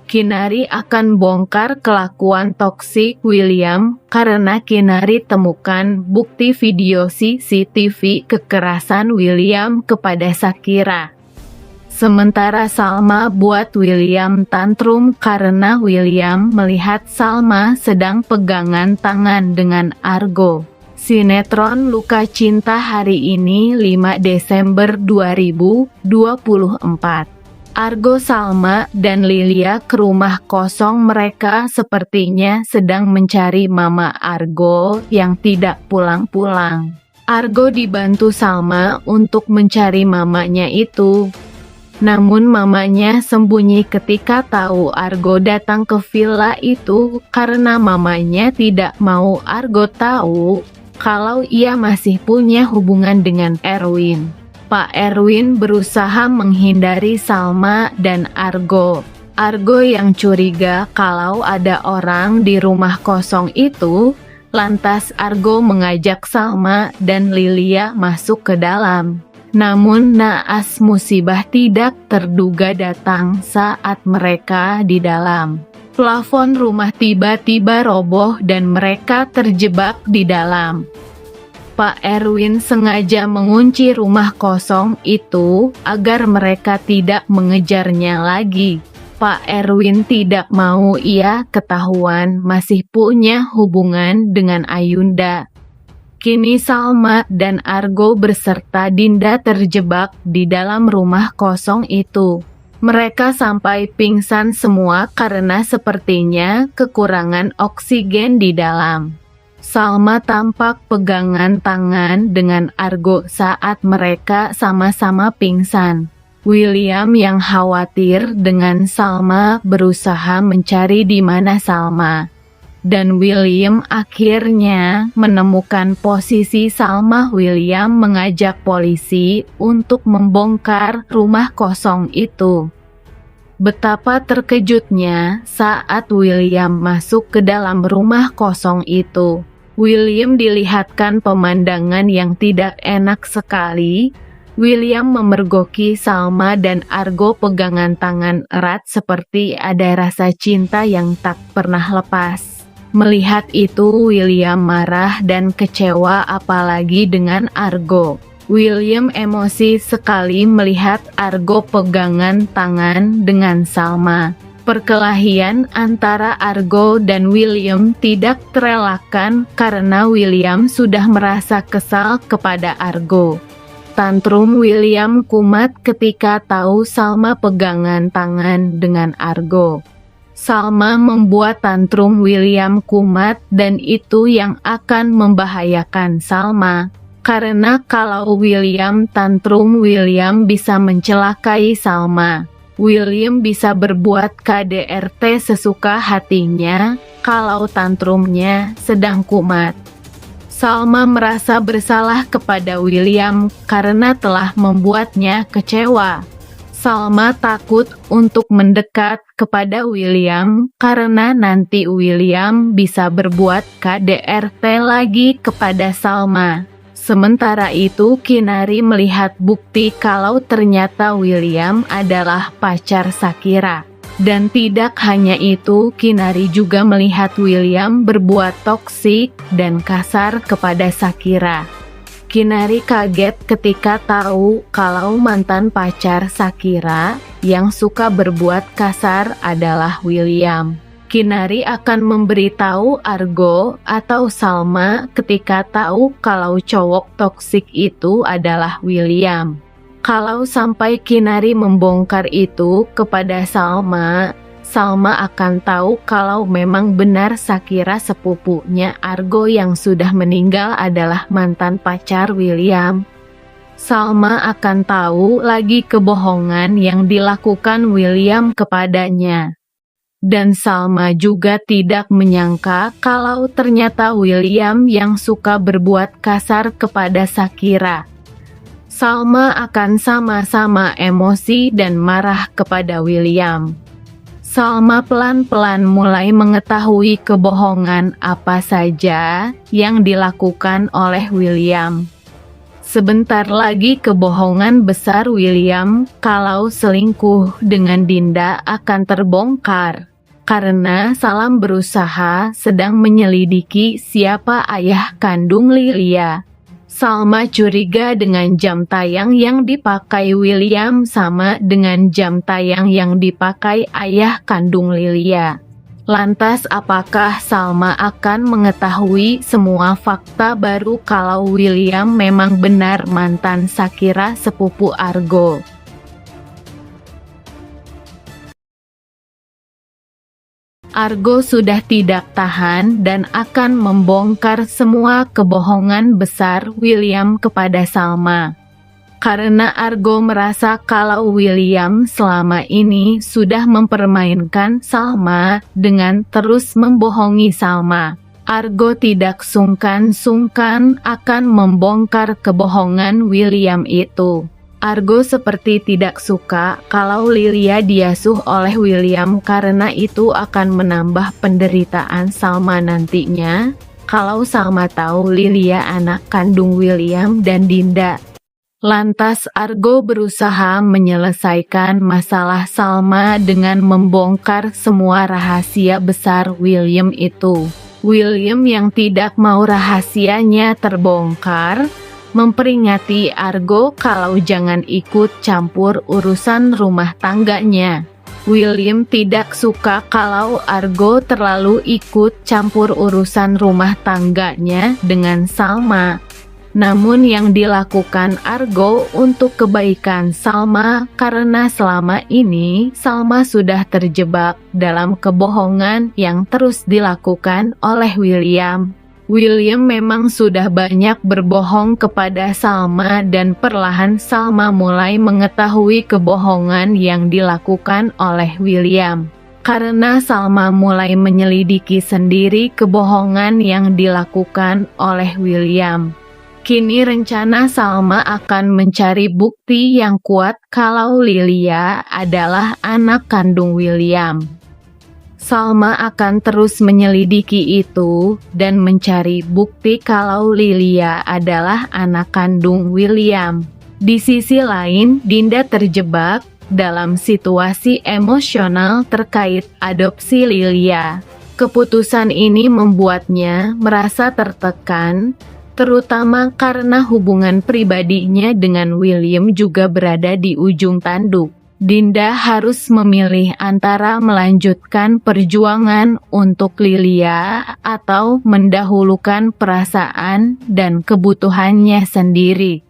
Kinari akan bongkar kelakuan toksik William karena Kinari temukan bukti video CCTV kekerasan William kepada Shakira. Sementara Salma buat William tantrum karena William melihat Salma sedang pegangan tangan dengan Argo. Sinetron Luka Cinta hari ini 5 Desember 2024. Argo, Salma, dan Lilia ke rumah kosong mereka sepertinya sedang mencari Mama Argo yang tidak pulang-pulang. Argo dibantu Salma untuk mencari mamanya itu. Namun mamanya sembunyi ketika tahu Argo datang ke villa itu karena mamanya tidak mau Argo tahu kalau ia masih punya hubungan dengan Erwin. Pak Erwin berusaha menghindari Salma dan Argo. Argo yang curiga kalau ada orang di rumah kosong itu, lantas Argo mengajak Salma dan Lilia masuk ke dalam. Namun naas musibah tidak terduga datang saat mereka di dalam. Plafon rumah tiba-tiba roboh dan mereka terjebak di dalam. Pak Erwin sengaja mengunci rumah kosong itu agar mereka tidak mengejarnya lagi. Pak Erwin tidak mau ia ketahuan masih punya hubungan dengan Ayunda. Kini Salma dan Argo beserta Dinda terjebak di dalam rumah kosong itu. Mereka sampai pingsan semua karena sepertinya kekurangan oksigen di dalam. Salma tampak pegangan tangan dengan Argo saat mereka sama-sama pingsan. William yang khawatir dengan Salma berusaha mencari di mana Salma. Dan William akhirnya menemukan posisi Salma. William mengajak polisi untuk membongkar rumah kosong itu. Betapa terkejutnya saat William masuk ke dalam rumah kosong itu. William dilihatkan pemandangan yang tidak enak sekali. William memergoki Salma dan Argo pegangan tangan erat seperti ada rasa cinta yang tak pernah lepas. Melihat itu William marah dan kecewa apalagi dengan Argo. William emosi sekali melihat Argo pegangan tangan dengan Salma. Perkelahian antara Argo dan William tidak terelakkan karena William sudah merasa kesal kepada Argo. Tantrum William kumat ketika tahu Salma pegangan tangan dengan Argo. Salma membuat tantrum William kumat dan itu yang akan membahayakan Salma. Karena kalau William tantrum, William bisa mencelakai Salma. William bisa berbuat KDRT sesuka hatinya kalau tantrumnya sedang kumat. Salma merasa bersalah kepada William karena telah membuatnya kecewa. Salma takut untuk mendekat kepada William karena nanti William bisa berbuat KDRT lagi kepada Salma. Sementara itu Kinari melihat bukti kalau ternyata William adalah pacar Shakira. Dan tidak hanya itu, Kinari juga melihat William berbuat toksik dan kasar kepada Shakira. Kinari kaget ketika tahu kalau mantan pacar Shakira yang suka berbuat kasar adalah William. Kinari akan memberitahu Argo atau Salma ketika tahu kalau cowok toksik itu adalah William. Kalau sampai Kinari membongkar itu kepada Salma, Salma akan tahu kalau memang benar Shakira sepupunya Argo yang sudah meninggal adalah mantan pacar William. Salma akan tahu lagi kebohongan yang dilakukan William kepadanya. Dan Salma juga tidak menyangka kalau ternyata William yang suka berbuat kasar kepada Shakira. Salma akan sama-sama emosi dan marah kepada William. Salma pelan-pelan mulai mengetahui kebohongan apa saja yang dilakukan oleh William. Sebentar lagi kebohongan besar William kalau selingkuh dengan Dinda akan terbongkar. Karena Salam berusaha sedang menyelidiki siapa ayah kandung Lilia. Salma curiga dengan jam tayang yang dipakai William sama dengan jam tayang yang dipakai ayah kandung Lilia. Lantas apakah Salma akan mengetahui semua fakta baru kalau William memang benar mantan Shakira sepupu Argo? Argo sudah tidak tahan dan akan membongkar semua kebohongan besar William kepada Salma. Karena Argo merasa kalau William selama ini sudah mempermainkan Salma dengan terus membohongi Salma. Argo tidak sungkan-sungkan akan membongkar kebohongan William itu. Argo seperti tidak suka kalau Lilia diasuh oleh William karena itu akan menambah penderitaan Salma nantinya. Kalau Salma tahu Lilia anak kandung William dan Dinda. Lantas Argo berusaha menyelesaikan masalah Salma dengan membongkar semua rahasia besar William itu. William yang tidak mau rahasianya terbongkar, memperingati Argo kalau jangan ikut campur urusan rumah tangganya. William tidak suka kalau Argo terlalu ikut campur urusan rumah tangganya dengan Salma. Namun yang dilakukan Argo untuk kebaikan Salma karena selama ini Salma sudah terjebak dalam kebohongan yang terus dilakukan oleh William. William memang sudah banyak berbohong kepada Salma dan perlahan Salma mulai mengetahui kebohongan yang dilakukan oleh William. Karena Salma mulai menyelidiki sendiri kebohongan yang dilakukan oleh William. Kini rencana Salma akan mencari bukti yang kuat kalau Lilia adalah anak kandung William. Salma akan terus menyelidiki itu dan mencari bukti kalau Lilia adalah anak kandung William. Di sisi lain, Dinda terjebak dalam situasi emosional terkait adopsi Lilia. Keputusan ini membuatnya merasa tertekan, terutama karena hubungan pribadinya dengan William juga berada di ujung tanduk. Dinda harus memilih antara melanjutkan perjuangan untuk Lilia atau mendahulukan perasaan dan kebutuhannya sendiri.